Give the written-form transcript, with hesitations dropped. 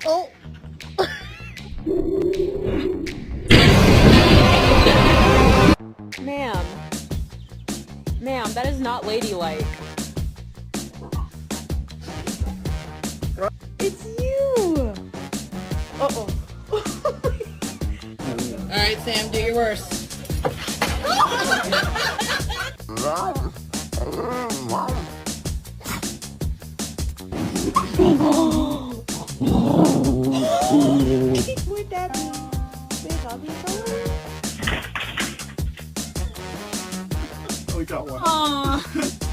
Oh. Ma'am. Ma'am, that is not ladylike. It's you! Uh-oh. Alright, Sam, do your worst. Would that be big ugly color? We got one. Aww.